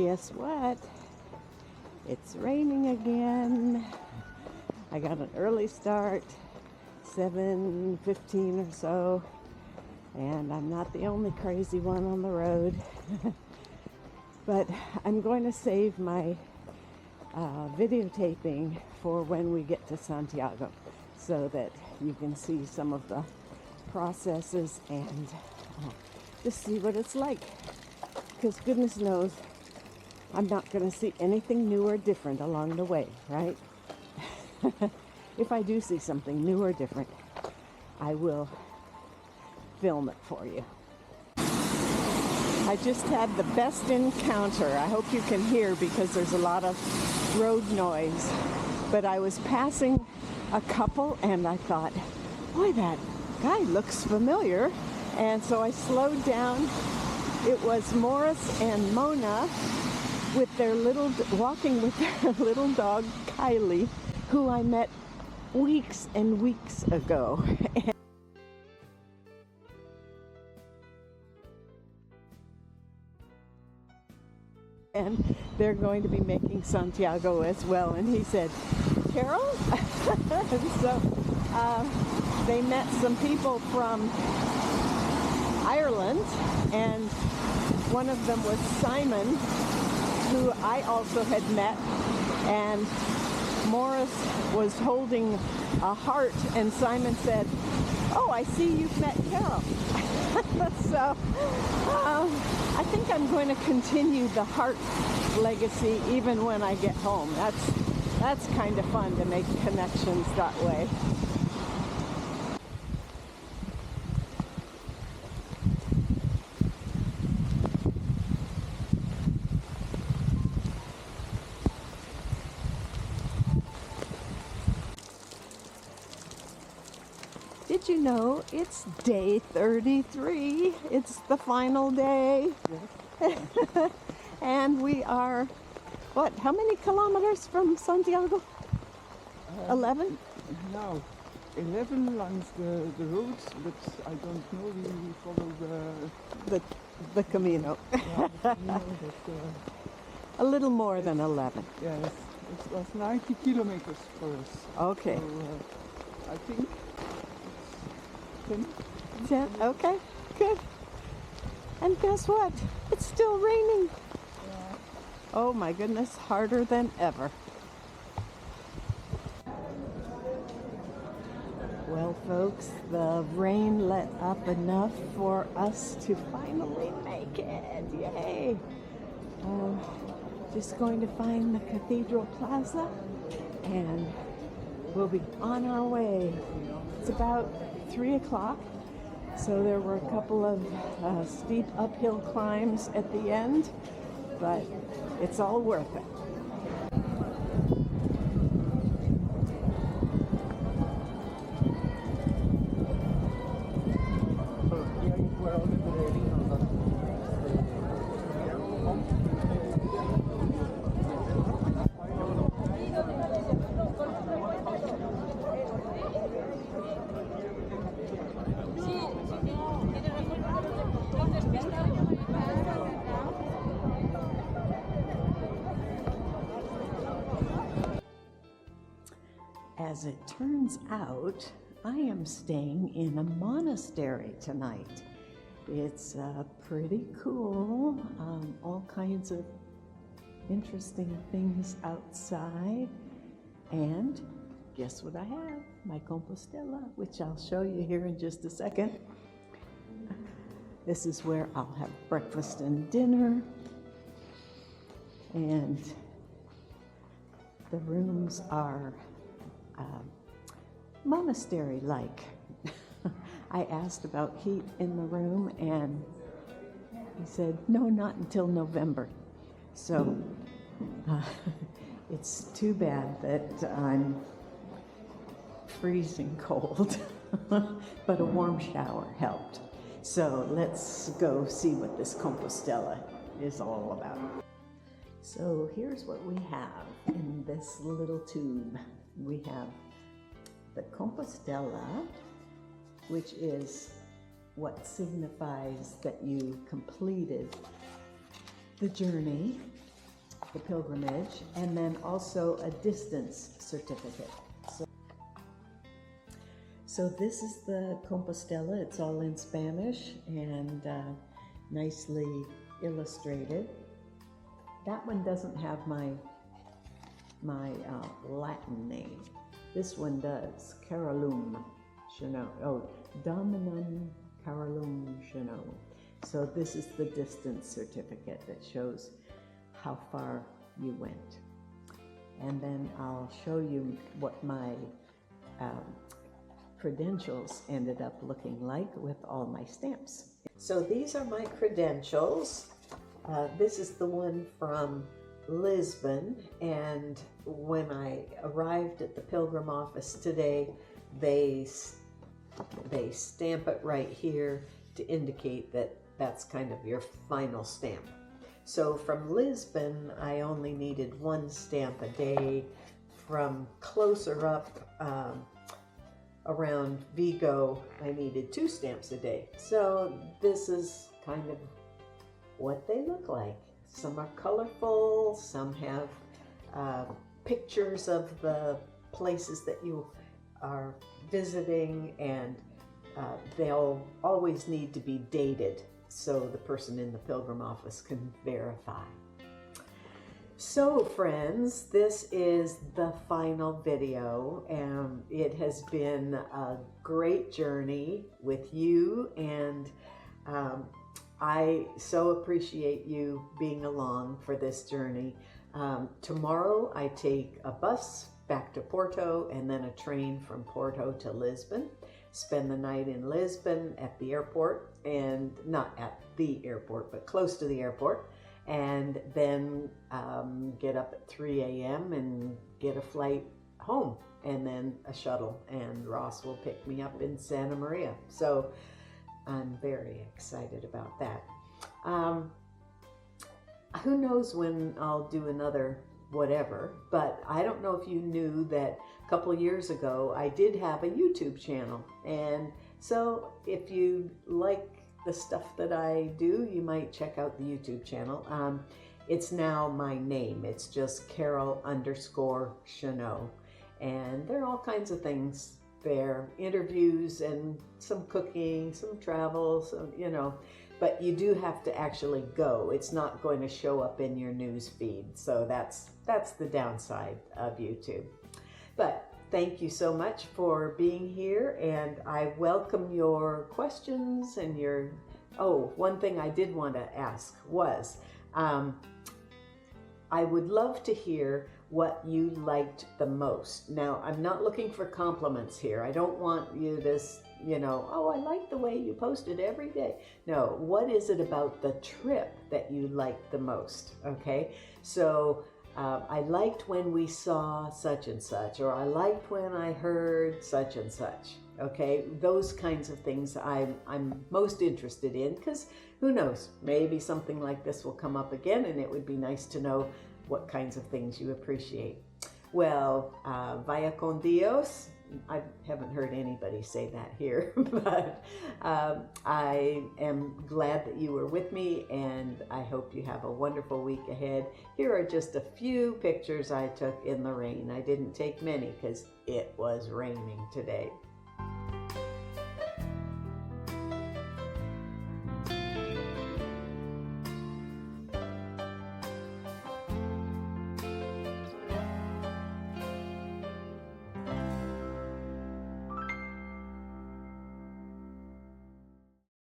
Guess what? It's raining again. I got an early start, 7:15 or so, and I'm not the only crazy one on the road. But I'm going to save my videotaping for when we get to Santiago so that you can see some of the processes and just see what it's like. Because goodness knows I'm not going to see anything new or different along the way, right? If I do see something new or different, I will film it for you. I just had the best encounter. I hope you can hear because there's a lot of road noise. But I was passing a couple and I thought, boy, that guy looks familiar. And so I slowed down. It was Morris and Mona with their walking with their little dog, Kylie, who I met weeks and weeks ago. And they're going to be making Santiago as well. And he said, Carol? And so they met some people from Ireland, and one of them was Simon, who I also had met, and Morris was holding a heart, and Simon said, oh, I see you've met Carol. So I think I'm going to continue the heart legacy even when I get home. That's kind of fun to make connections that way. Did you know it's day 33? It's the final day. Yes. And we are, what, how many kilometers from Santiago? 11? No, 11 along the roads, but I don't know, we follow the Camino. Yeah, the Camino but, a little more than 11. Yes, it was 90 kilometers for us. Okay. So, I think 10? Okay, good. And guess what? It's still raining. Yeah. Oh my goodness, harder than ever. Well, folks, the rain let up enough for us to finally make it. Yay! Just going to find the Cathedral Plaza and we'll be on our way. It's about 3 o'clock, so there were a couple of steep uphill climbs at the end, but it's all worth it. As it turns out, I am staying in a monastery tonight. It's pretty cool, all kinds of interesting things outside. And guess what I have? My Compostela, which I'll show you here in just a second. This is where I'll have breakfast and dinner. And the rooms are monastery-like. I asked about heat in the room and he said, no, not until November. So it's too bad that I'm freezing cold, but a warm shower helped. So let's go see what this Compostela is all about. So here's what we have in this little tube. We have the Compostela, which is what signifies that you completed the journey. the pilgrimage, and then also a distance certificate. So this is the Compostela. It's all in Spanish and nicely illustrated. That one doesn't have my Latin name. This one does. Carolum Chano. Oh, Dominum Carolum Chano. So this is the distance certificate that shows how far you went. And then I'll show you what my credentials ended up looking like with all my stamps. So these are my credentials. This is the one from Lisbon, and when I arrived at the Pilgrim office today, they stamp it right here to indicate that that's kind of your final stamp. So from Lisbon, I only needed one stamp a day. From closer up around Vigo, I needed 2 stamps a day. So this is kind of what they look like. Some are colorful, some have pictures of the places that you are visiting, and they'll always need to be dated so the person in the Pilgrim office can verify. So friends, this is the final video, and it has been a great journey with you, and I so appreciate you being along for this journey. Tomorrow I take a bus back to Porto and then a train from Porto to Lisbon. Spend the night in Lisbon at the airport, and not at the airport, but close to the airport. And then get up at 3 a.m. and get a flight home, and then a shuttle, and Ross will pick me up in Santa Maria. So I'm very excited about that. Who knows when I'll do another whatever, but I don't know if you knew that a couple of years ago I did have a YouTube channel, and so if you like the stuff that I do, you might check out the YouTube channel. It's now my name. It's just Carol_Chano. And there are all kinds of things there, interviews and some cooking, some travel, some, you know, but you do have to actually go. It's not going to show up in your news feed. So that's the downside of YouTube. But thank you so much for being here, and I welcome your questions and your, oh, one thing I did want to ask was, I would love to hear what you liked the most. Now, I'm not looking for compliments here. I don't want you to, you know, oh, I like the way you posted every day. No, what is it about the trip that you liked the most, okay? So, I liked when we saw such and such, or I liked when I heard such and such, okay? Those kinds of things I'm most interested in, because who knows, maybe something like this will come up again, and it would be nice to know what kinds of things you appreciate. Well, vaya con Dios. I haven't heard anybody say that here, but I am glad that you were with me, and I hope you have a wonderful week ahead. Here are just a few pictures I took in the rain. I didn't take many because it was raining today.